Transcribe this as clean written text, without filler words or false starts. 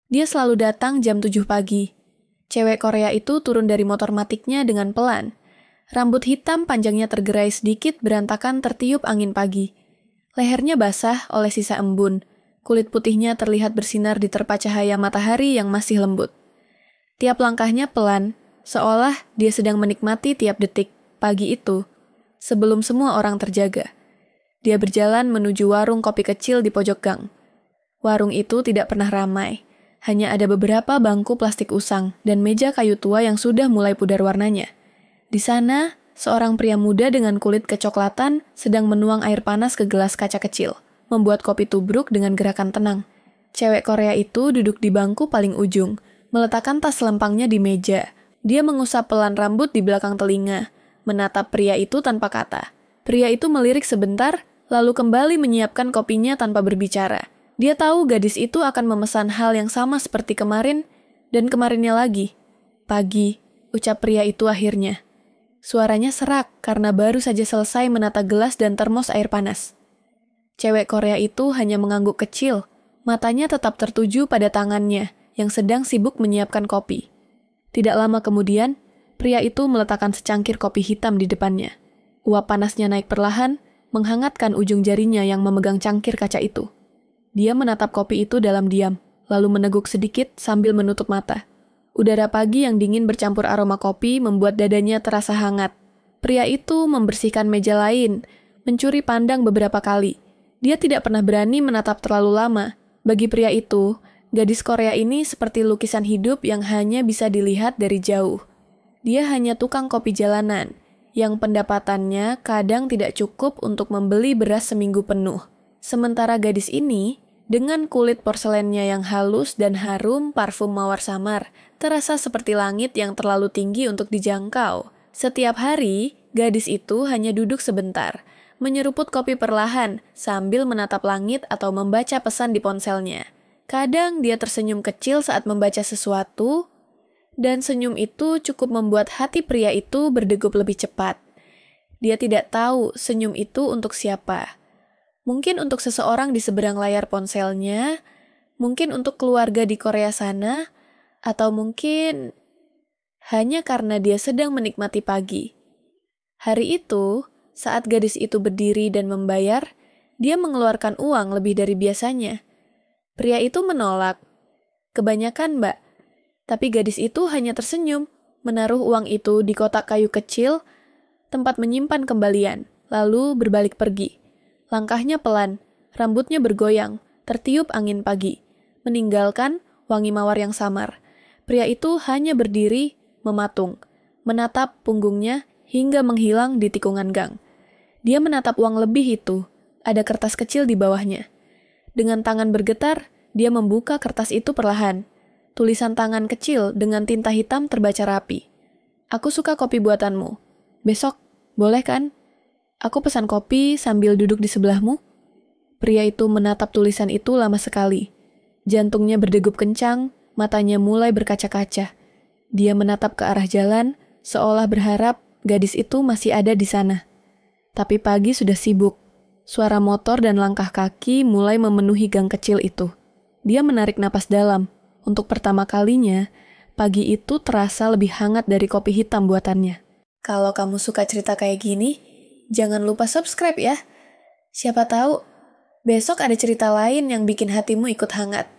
Dia selalu datang jam 7 pagi. Cewek Korea itu turun dari motor matiknya dengan pelan. Rambut hitam panjangnya tergerai sedikit berantakan tertiup angin pagi. Lehernya basah oleh sisa embun. Kulit putihnya terlihat bersinar di terpa cahaya matahari yang masih lembut. Tiap langkahnya pelan, seolah dia sedang menikmati tiap detik pagi itu, sebelum semua orang terjaga. Dia berjalan menuju warung kopi kecil di pojok gang. Warung itu tidak pernah ramai. Hanya ada beberapa bangku plastik usang dan meja kayu tua yang sudah mulai pudar warnanya. Di sana, seorang pria muda dengan kulit kecoklatan sedang menuang air panas ke gelas kaca kecil, membuat kopi tubruk dengan gerakan tenang. Cewek Korea itu duduk di bangku paling ujung, meletakkan tas lempangnya di meja. Dia mengusap pelan rambut di belakang telinga, menatap pria itu tanpa kata. Pria itu melirik sebentar, lalu kembali menyiapkan kopinya tanpa berbicara. Dia tahu gadis itu akan memesan hal yang sama seperti kemarin, dan kemarinnya lagi. Pagi, ucap pria itu akhirnya. Suaranya serak karena baru saja selesai menata gelas dan termos air panas. Cewek Korea itu hanya mengangguk kecil, matanya tetap tertuju pada tangannya yang sedang sibuk menyiapkan kopi. Tidak lama kemudian, pria itu meletakkan secangkir kopi hitam di depannya. Uap panasnya naik perlahan, menghangatkan ujung jarinya yang memegang cangkir kaca itu. Dia menatap kopi itu dalam diam, lalu meneguk sedikit sambil menutup mata. Udara pagi yang dingin bercampur aroma kopi membuat dadanya terasa hangat. Pria itu membersihkan meja lain, mencuri pandang beberapa kali. Dia tidak pernah berani menatap terlalu lama. Bagi pria itu, gadis Korea ini seperti lukisan hidup yang hanya bisa dilihat dari jauh. Dia hanya tukang kopi jalanan, yang pendapatannya kadang tidak cukup untuk membeli beras seminggu penuh. Sementara gadis ini, dengan kulit porselennya yang halus dan harum parfum mawar samar, terasa seperti langit yang terlalu tinggi untuk dijangkau. Setiap hari, gadis itu hanya duduk sebentar, menyeruput kopi perlahan sambil menatap langit atau membaca pesan di ponselnya. Kadang dia tersenyum kecil saat membaca sesuatu, dan senyum itu cukup membuat hati pria itu berdegup lebih cepat. Dia tidak tahu senyum itu untuk siapa. Mungkin untuk seseorang di seberang layar ponselnya, mungkin untuk keluarga di Korea sana, atau mungkin hanya karena dia sedang menikmati pagi. Hari itu, saat gadis itu berdiri dan membayar, dia mengeluarkan uang lebih dari biasanya. Pria itu menolak. Kebanyakan, Mbak. Tapi gadis itu hanya tersenyum, menaruh uang itu di kotak kayu kecil, tempat menyimpan kembalian, lalu berbalik pergi. Langkahnya pelan, rambutnya bergoyang, tertiup angin pagi, meninggalkan wangi mawar yang samar. Pria itu hanya berdiri, mematung, menatap punggungnya hingga menghilang di tikungan gang. Dia menatap uang lebih itu, ada kertas kecil di bawahnya. Dengan tangan bergetar, dia membuka kertas itu perlahan. Tulisan tangan kecil dengan tinta hitam terbaca rapi. Aku suka kopi buatanmu. Besok, boleh kan? Aku pesan kopi sambil duduk di sebelahmu. Pria itu menatap tulisan itu lama sekali. Jantungnya berdegup kencang, matanya mulai berkaca-kaca. Dia menatap ke arah jalan, seolah berharap gadis itu masih ada di sana. Tapi pagi sudah sibuk. Suara motor dan langkah kaki mulai memenuhi gang kecil itu. Dia menarik napas dalam. Untuk pertama kalinya, pagi itu terasa lebih hangat dari kopi hitam buatannya. Kalau kamu suka cerita kayak gini, jangan lupa subscribe ya. Siapa tahu, besok ada cerita lain yang bikin hatimu ikut hangat.